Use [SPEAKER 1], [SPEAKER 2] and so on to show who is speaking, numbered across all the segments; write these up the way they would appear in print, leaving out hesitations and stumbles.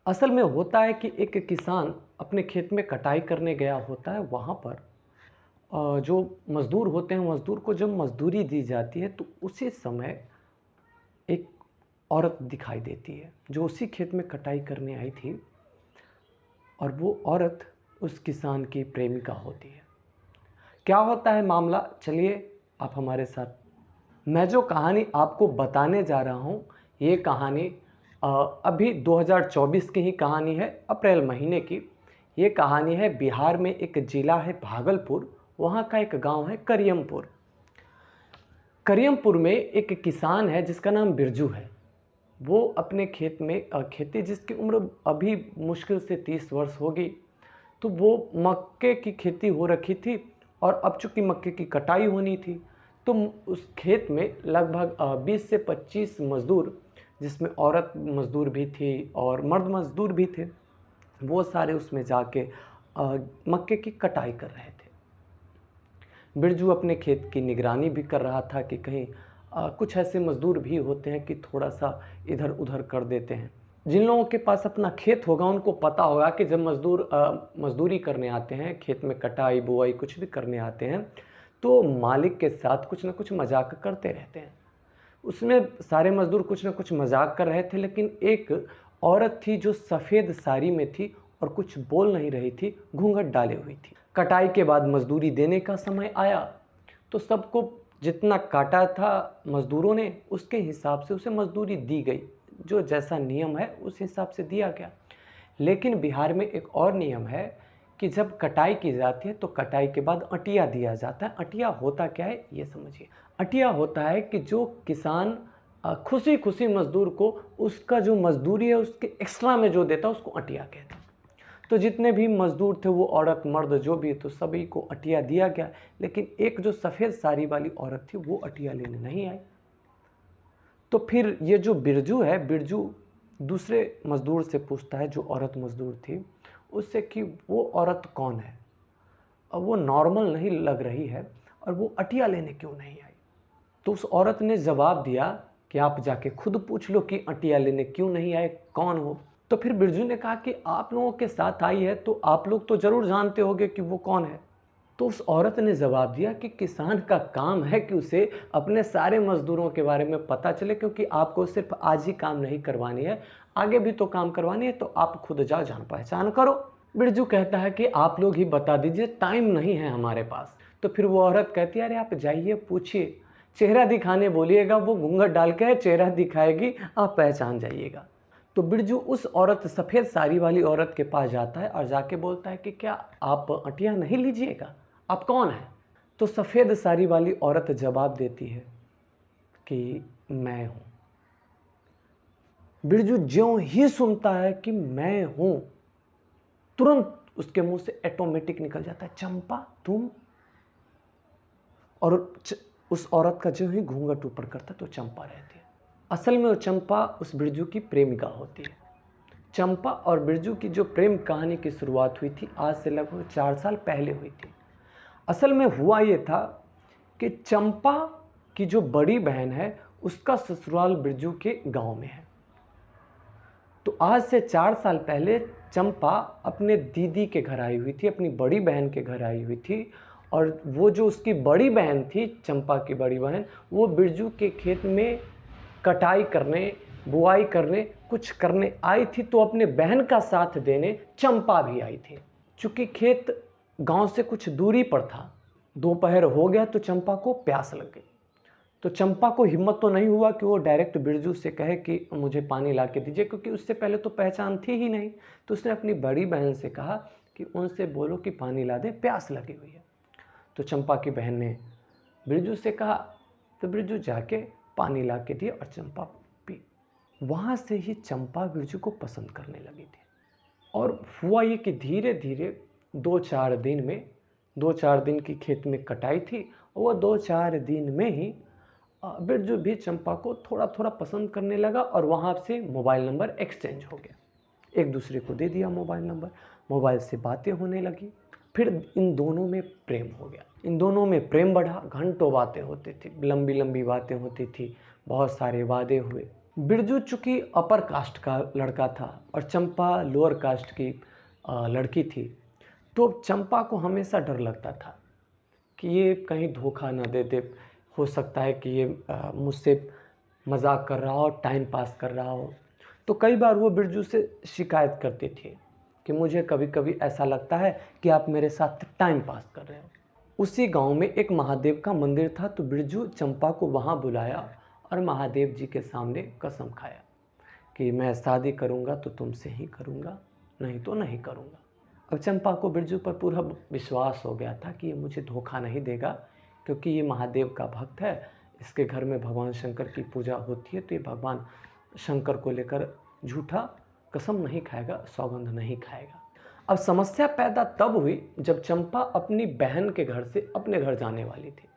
[SPEAKER 1] असल में होता है कि एक किसान अपने खेत में कटाई करने गया होता है। वहाँ पर जो मज़दूर होते हैं, मज़दूर को जब मज़दूरी दी जाती है तो उसी समय एक औरत दिखाई देती है जो उसी खेत में कटाई करने आई थी, और वो औरत उस किसान की प्रेमिका होती है। क्या होता है मामला, चलिए आप हमारे साथ। मैं जो कहानी आपको बताने जा रहा हूँ, ये कहानी अ, अभी 2024 की ही कहानी है, अप्रैल महीने की। ये कहानी है बिहार में, एक ज़िला है भागलपुर, वहाँ का एक गांव है करियमपुर। करियमपुर में एक किसान है जिसका नाम बिरजू है। वो अपने खेत में खेती, जिसकी उम्र अभी मुश्किल से 30 वर्ष होगी, तो वो मक्के की खेती हो रखी थी। और अब चूंकि मक्के की कटाई होनी थी, तो उस खेत में लगभग 20 से 25 मज़दूर, जिसमें औरत मज़दूर भी थी और मर्द मज़दूर भी थे, वो सारे उसमें जाके मक्के की कटाई कर रहे थे। बिरजू अपने खेत की निगरानी भी कर रहा था कि कहीं कुछ ऐसे मज़दूर भी होते हैं कि थोड़ा सा इधर उधर कर देते हैं। जिन लोगों के पास अपना खेत होगा उनको पता होगा कि जब मज़दूर मज़दूरी करने आते हैं, खेत में कटाई बुआई कुछ भी करने आते हैं, तो मालिक के साथ कुछ ना कुछ मजाक करते रहते हैं। उसमें सारे मज़दूर कुछ ना कुछ मजाक कर रहे थे, लेकिन एक औरत थी जो सफ़ेद साड़ी में थी और कुछ बोल नहीं रही थी, घूंघट डाले हुई थी। कटाई के बाद मज़दूरी देने का समय आया, तो सबको जितना काटा था मज़दूरों ने, उसके हिसाब से उसे मज़दूरी दी गई। जो जैसा नियम है उस हिसाब से दिया गया। लेकिन बिहार में एक और नियम है कि जब कटाई की जाती है तो कटाई के बाद अटिया दिया जाता है। अटिया होता क्या है ये समझिए। अटिया होता है कि जो किसान खुशी खुशी मज़दूर को उसका जो मज़दूरी है उसके एक्स्ट्रा में जो देता है उसको अटिया कहते हैं। तो जितने भी मज़दूर थे, वो औरत मर्द जो भी, तो सभी को अटिया दिया गया। लेकिन एक जो सफ़ेद साड़ी वाली औरत थी वो अटिया लेने नहीं आई। तो फिर ये जो बिरजू है, बिरजू दूसरे मज़दूर से पूछता है, जो औरत मज़दूर थी उससे, कि वो औरत कौन है और वो नॉर्मल नहीं लग रही है और वो अटिया लेने क्यों नहीं आई। तो उस औरत ने जवाब दिया कि आप जाके खुद पूछ लो कि अटिया लेने क्यों नहीं आए, कौन हो। तो फिर बिरजू ने कहा कि आप लोगों के साथ आई है तो आप लोग तो ज़रूर जानते होंगे कि वो कौन है। तो उस औरत ने जवाब दिया कि किसान का काम है कि उसे अपने सारे मज़दूरों के बारे में पता चले, क्योंकि आपको सिर्फ आज ही काम नहीं करवानी है, आगे भी तो काम करवानी है, तो आप खुद जाओ, जान पहचान करो। बिरजू कहता है कि आप लोग ही बता दीजिए, टाइम नहीं है हमारे पास। तो फिर वो औरत कहती है, अरे आप जाइए पूछिए, चेहरा दिखाने बोलिएगा, वो घूंघट डाल के चेहरा दिखाएगी, आप पहचान जाइएगा। तो बिरजू उस औरत, सफ़ेद साड़ी वाली औरत के पास जाता है और जाके बोलता है कि क्या आप अटिया नहीं लीजिएगा, आप कौन हैं। तो सफ़ेद साड़ी वाली औरत जवाब देती है कि मैं हूँ। बिरजू ज्यों ही सुनता है कि मैं हूँ, तुरंत उसके मुंह से ऑटोमेटिक निकल जाता है, चंपा तुम। और उस औरत का जो ही घूंघट ऊपर करता है तो चंपा रहती है। असल में वो चंपा उस बिरजू की प्रेमिका होती है। चंपा और बिरजू की जो प्रेम कहानी की शुरुआत हुई थी, आज से लगभग 4 साल पहले हुई थी। असल में हुआ ये था कि चंपा की जो बड़ी बहन है उसका ससुराल बिरजू के गांव में है। तो आज से 4 साल पहले चंपा अपने दीदी के घर आई हुई थी, अपनी बड़ी बहन के घर आई हुई थी। और वो जो उसकी बड़ी बहन थी, चंपा की बड़ी बहन, वो बिरजू के खेत में कटाई करने, बुआई करने, कुछ करने आई थी। तो अपने बहन का साथ देने चंपा भी आई थी। चूंकि खेत गांव से कुछ दूरी पर था, दोपहर हो गया तो चंपा को प्यास लग गई। तो चंपा को हिम्मत तो नहीं हुआ कि वो डायरेक्ट बिरजू से कहे कि मुझे पानी ला के दीजिए, क्योंकि उससे पहले तो पहचान थी ही नहीं। तो उसने अपनी बड़ी बहन से कहा कि उनसे बोलो कि पानी ला दे, प्यास लगी हुई है। तो चंपा की बहन ने बिरजू से कहा, तो बिरजू जाके पानी ला के दिया और चंपा पी। वहाँ से ही चंपा बिरजू को पसंद करने लगी थी। और हुआ ये कि धीरे धीरे 2-4 दिन में, 2-4 दिन की खेत में कटाई थी, और वह 2-4 दिन में ही बिरजू भी चंपा को थोड़ा थोड़ा पसंद करने लगा। और वहाँ से मोबाइल नंबर एक्सचेंज हो गया, एक दूसरे को दे दिया मोबाइल नंबर, मोबाइल से बातें होने लगी। फिर इन दोनों में प्रेम हो गया, इन दोनों में प्रेम बढ़ा, घंटों बातें होती थी, लंबी लंबी बातें होती थी, बहुत सारे वादे हुए। बिरजू चूँकि अपर कास्ट का लड़का था और चंपा लोअर कास्ट की लड़की थी, तो चंपा को हमेशा डर लगता था कि ये कहीं धोखा ना दे दे। हो सकता है कि ये मुझसे मजाक कर रहा हो, टाइम पास कर रहा हो। तो कई बार वो बिरजू से शिकायत करती थी कि मुझे कभी कभी ऐसा लगता है कि आप मेरे साथ टाइम पास कर रहे हो। उसी गांव में एक महादेव का मंदिर था, तो बिरजू चंपा को वहां बुलाया और महादेव जी के सामने कसम खाया कि मैं शादी करूंगा तो तुमसे ही करूंगा, नहीं तो नहीं करूंगा। अब चंपा को बिरजू पर पूरा विश्वास हो गया था कि ये मुझे धोखा नहीं देगा, क्योंकि ये महादेव का भक्त है, इसके घर में भगवान शंकर की पूजा होती है, तो ये भगवान शंकर को लेकर झूठा कसम नहीं खाएगा, सौगंध नहीं खाएगा। अब समस्या पैदा तब हुई जब चंपा अपनी बहन के घर से अपने घर जाने वाली थी।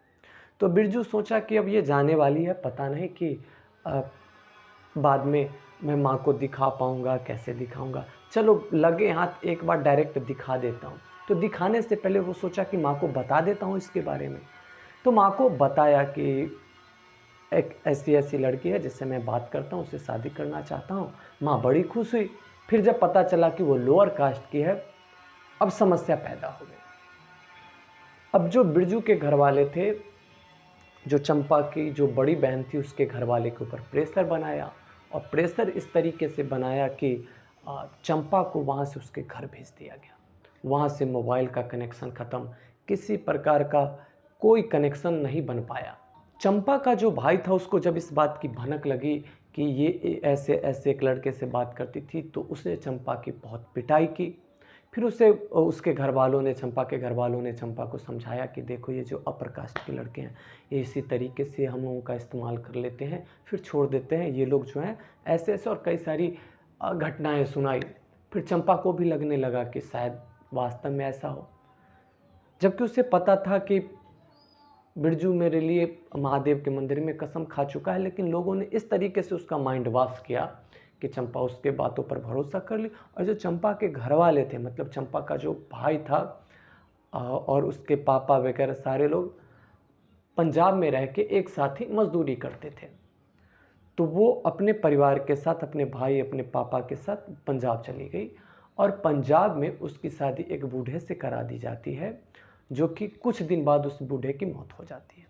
[SPEAKER 1] तो बिरजू सोचा कि अब ये जाने वाली है, पता नहीं कि अ, बाद में मैं माँ को दिखा पाऊँगा, कैसे दिखाऊँगा। चलो लगे हाथ एक बार डायरेक्ट दिखा देता हूँ। तो दिखाने से पहले वो सोचा कि माँ को बता देता हूँ इसके बारे में। तो माँ को बताया कि एक ऐसी-ऐसी लड़की है जिससे मैं बात करता हूँ, उससे शादी करना चाहता हूँ। माँ बड़ी खुश हुई। फिर जब पता चला कि वो लोअर कास्ट की है, अब समस्या पैदा हो गई। अब जो बिरजू के घर वाले थे, जो चंपा की जो बड़ी बहन थी, उसके घर वाले के ऊपर प्रेशर बनाया और प्रेशर इस तरीके से बनाया कि चंपा को वहाँ से उसके घर भेज दिया गया। वहाँ से मोबाइल का कनेक्शन ख़त्म, किसी प्रकार का कोई कनेक्शन नहीं बन पाया। चंपा का जो भाई था, उसको जब इस बात की भनक लगी कि ये ऐसे ऐसे एक लड़के से बात करती थी, तो उसने चंपा की बहुत पिटाई की। फिर उसे उसके घर वालों ने, चंपा के घर वालों ने चंपा को समझाया कि देखो ये जो अपर कास्ट के लड़के हैं, ये इसी तरीके से हम लोगों का इस्तेमाल कर लेते हैं, फिर छोड़ देते हैं, ये लोग जो हैं ऐसे ऐसे, और कई सारी घटनाएं सुनाई। फिर चंपा को भी लगने लगा कि शायद वास्तव में ऐसा हो, जबकि उसे पता था कि बिरजू मेरे लिए महादेव के मंदिर में कसम खा चुका है, लेकिन लोगों ने इस तरीके से उसका माइंड वॉश किया कि चंपा उसके बातों पर भरोसा कर ली। और जो चंपा के घर वाले थे, मतलब चंपा का जो भाई था और उसके पापा वगैरह, सारे लोग पंजाब में रह के एक साथ ही मजदूरी करते थे। तो वो अपने परिवार के साथ, अपने भाई, अपने पापा के साथ पंजाब चली गई और पंजाब में उसकी शादी एक बूढ़े से करा दी जाती है, जो कि कुछ दिन बाद उस बूढ़े की मौत हो जाती है।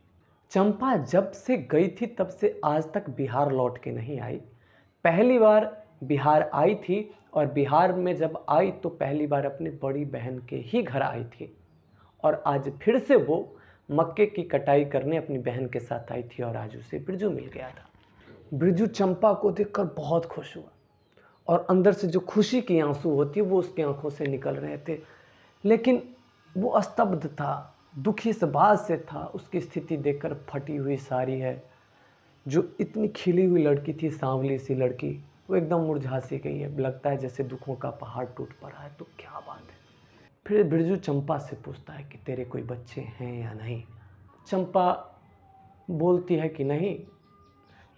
[SPEAKER 1] चंपा जब से गई थी तब से आज तक बिहार लौट के नहीं आई। पहली बार बिहार आई थी और बिहार में जब आई तो पहली बार अपनी बड़ी बहन के ही घर आई थी, और आज फिर से वो मक्के की कटाई करने अपनी बहन के साथ आई थी और आज उसे बिरजू मिल गया था। बिरजू चंपा को देखकर बहुत खुश हुआ और अंदर से जो खुशी की आंसू होती है वो उसकी आंखों से निकल रहे थे, लेकिन वो स्तब्ध था, दुखी इस बात से था, उसकी स्थिति देखकर फटी हुई साड़ी है। जो इतनी खिली हुई लड़की थी, सांवली सी लड़की, वो एकदम मुरझा सी गई है, लगता है जैसे दुखों का पहाड़ टूट पड़ा है। तो क्या बात है। फिर बिरजू चंपा से पूछता है कि तेरे कोई बच्चे हैं या नहीं। चंपा बोलती है कि नहीं,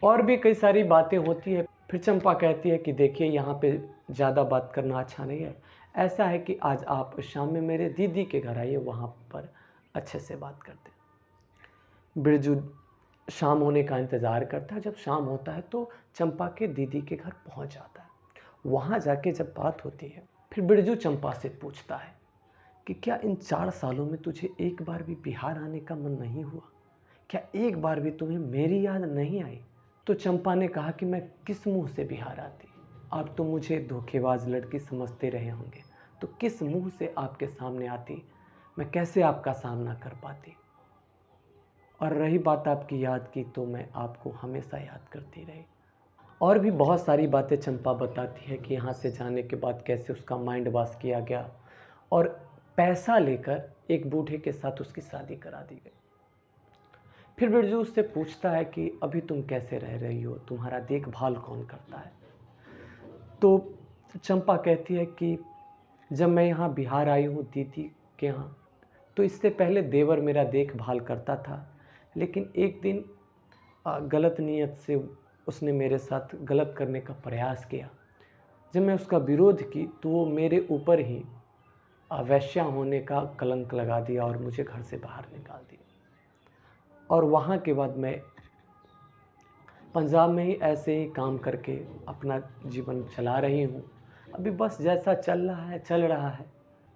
[SPEAKER 1] और भी कई सारी बातें होती है। फिर चंपा कहती है कि देखिए यहाँ पे ज़्यादा बात करना अच्छा नहीं है, ऐसा है कि आज आप शाम में मेरे दीदी के घर आइए, वहाँ पर अच्छे से बात करते हैं। बिरजू शाम होने का इंतज़ार करता है। जब शाम होता है तो चंपा के दीदी के घर पहुँच जाता है। वहाँ जाके जब बात होती है, फिर बिरजू चंपा से पूछता है कि क्या इन 4 सालों में तुझे एक बार भी बिहार आने का मन नहीं हुआ? क्या एक बार भी तुम्हें मेरी याद नहीं आई? तो चंपा ने कहा कि मैं किस मुंह से बिहार आती, आप तो मुझे धोखेबाज लड़की समझते रहे होंगे, तो किस मुंह से आपके सामने आती, मैं कैसे आपका सामना कर पाती। और रही बात आपकी याद की, तो मैं आपको हमेशा याद करती रही। और भी बहुत सारी बातें चंपा बताती है कि यहाँ से जाने के बाद कैसे उसका माइंड वॉश किया गया और पैसा लेकर एक बूढ़े के साथ उसकी शादी करा दी गई। फिर बिरजू उससे पूछता है कि अभी तुम कैसे रह रही हो, तुम्हारा देखभाल कौन करता है। तो चंपा कहती है कि जब मैं यहाँ बिहार आई हूँ दीदी के यहाँ, तो इससे पहले देवर मेरा देखभाल करता था, लेकिन एक दिन गलत नीयत से उसने मेरे साथ गलत करने का प्रयास किया। जब मैं उसका विरोध की तो वो मेरे ऊपर ही वेश्या होने का कलंक लगा दिया और मुझे घर से बाहर निकाल दिया। और वहाँ के बाद मैं पंजाब में ही ऐसे ही काम करके अपना जीवन चला रही हूँ। अभी बस जैसा चल रहा है चल रहा है।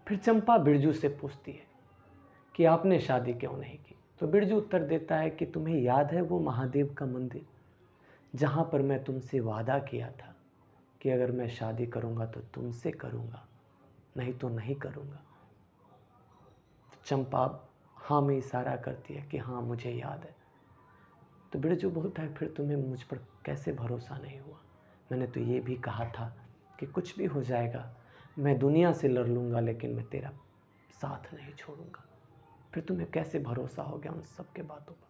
[SPEAKER 1] फिर चंपा बिरजू से पूछती है कि आपने शादी क्यों नहीं की। तो बिरजू उत्तर देता है कि तुम्हें याद है वो महादेव का मंदिर जहाँ पर मैं तुमसे वादा किया था कि अगर मैं शादी करूँगा तो तुमसे करूँगा, नहीं तो नहीं करूँगा। चंपा हाँ में इशारा करती है कि हाँ मुझे याद है। तो बिरजू बोलता है फिर तुम्हें मुझ पर कैसे भरोसा नहीं हुआ? मैंने तो ये भी कहा था कि कुछ भी हो जाएगा मैं दुनिया से लड़ लूँगा लेकिन मैं तेरा साथ नहीं छोड़ूंगा। फिर तुम्हें कैसे भरोसा हो गया उन सब के बातों पर?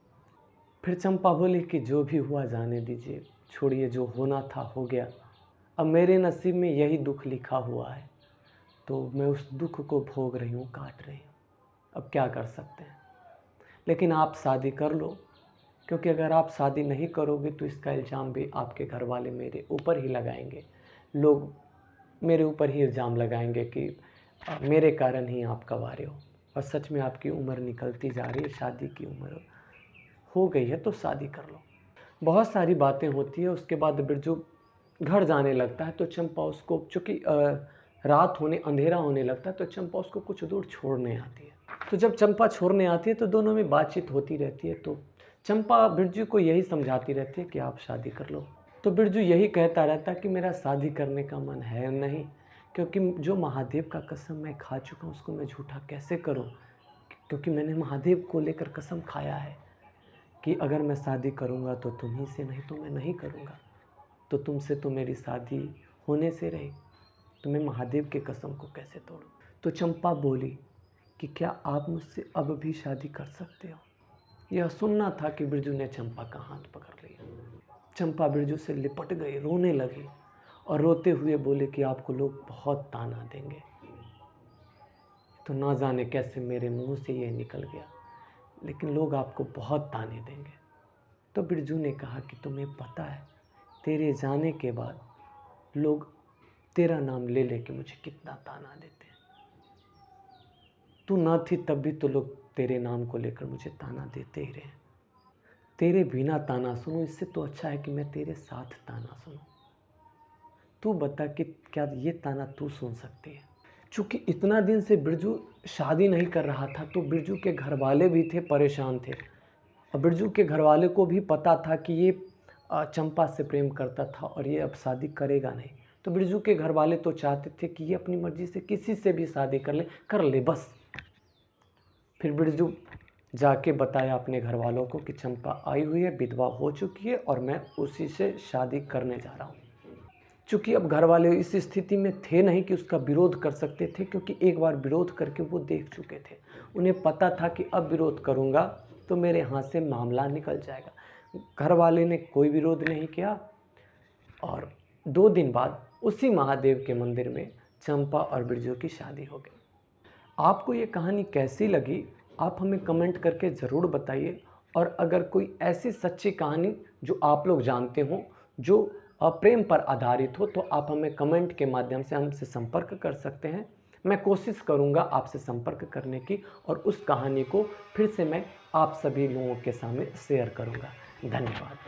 [SPEAKER 1] फिर चंपा बोली कि जो भी हुआ जाने दीजिए, छोड़िए, जो होना था हो गया। अब मेरे नसीब में यही दुख लिखा हुआ है तो मैं उस दुख को भोग रही हूँ, काट रही हूँ। अब क्या कर सकते हैं? लेकिन आप शादी कर लो, क्योंकि अगर आप शादी नहीं करोगे तो इसका इल्ज़ाम भी आपके घर वाले मेरे ऊपर ही लगाएंगे। लोग मेरे ऊपर ही इल्ज़ाम लगाएंगे कि मेरे कारण ही आप कँवारे हो। और सच में आपकी उम्र निकलती जा रही है, शादी की उम्र हो गई है तो शादी कर लो। बहुत सारी बातें होती है। उसके बाद बिरजू घर जाने लगता है तो चंपा उसको, चूँकि रात होने अंधेरा होने लगता है तो चंपा उसको कुछ दूर छोड़ने आती है। तो जब चंपा छोड़ने आती है तो दोनों में बातचीत होती रहती है। तो चंपा बिरजू को यही समझाती रहती है कि आप शादी कर लो। तो बिरजू यही कहता रहता है कि मेरा शादी करने का मन है नहीं, क्योंकि जो महादेव का कसम मैं खा चुका हूँ उसको मैं झूठा कैसे करूँ? क्योंकि मैंने महादेव को लेकर कसम खाया है कि अगर मैं शादी करूँगा तो तुम्ही से, नहीं तो मैं नहीं करूँगा। तो तुमसे तो मेरी शादी होने से रही, तो मैं महादेव के कसम को कैसे तोड़ूं? तो चंपा बोली कि क्या आप मुझसे अब भी शादी कर सकते हो? यह सुनना था कि बिरजू ने चंपा का हाथ पकड़ लिया। चंपा बिरजू से लिपट गई, रोने लगी और रोते हुए बोले कि आपको लोग बहुत ताना देंगे। तो ना जाने कैसे मेरे मुंह से ये निकल गया, लेकिन लोग आपको बहुत ताने देंगे। तो बिरजू ने कहा कि तुम्हें पता है तेरे जाने के बाद लोग तेरा नाम ले लेके मुझे कितना ताना देते हैं। तू ना थी तब भी तो लोग तेरे नाम को लेकर मुझे ताना देते ही रहे। तेरे बिना ताना सुनूं इससे तो अच्छा है कि मैं तेरे साथ ताना सुनूं। तू बता कि क्या ये ताना तू सुन सकती है? चूँकि इतना दिन से बिरजू शादी नहीं कर रहा था तो बिरजू के घर वाले भी थे, परेशान थे। और बिरजू के घर वाले को भी पता था कि ये चंपा से प्रेम करता था और ये अब शादी करेगा नहीं। तो बिरजू के घर वाले तो चाहते थे कि ये अपनी मर्ज़ी से किसी से भी शादी कर ले बस। फिर बिरजू जाके बताया अपने घर वालों को कि चंपा आई हुई है, विधवा हो चुकी है और मैं उसी से शादी करने जा रहा हूँ। चूँकि अब घर वाले इस स्थिति में थे नहीं कि उसका विरोध कर सकते थे, क्योंकि एक बार विरोध करके वो देख चुके थे। उन्हें पता था कि अब विरोध करूँगा तो मेरे हाथ से मामला निकल जाएगा। घर वाले ने कोई विरोध नहीं किया और 2 दिन बाद उसी महादेव के मंदिर में चंपा और बिरजू की शादी हो गई। आपको ये कहानी कैसी लगी आप हमें कमेंट करके ज़रूर बताइए। और अगर कोई ऐसी सच्ची कहानी जो आप लोग जानते हो जो प्रेम पर आधारित हो तो आप हमें कमेंट के माध्यम से हमसे संपर्क कर सकते हैं। मैं कोशिश करूंगा आपसे संपर्क करने की और उस कहानी को फिर से मैं आप सभी लोगों के सामने शेयर करूंगा। धन्यवाद।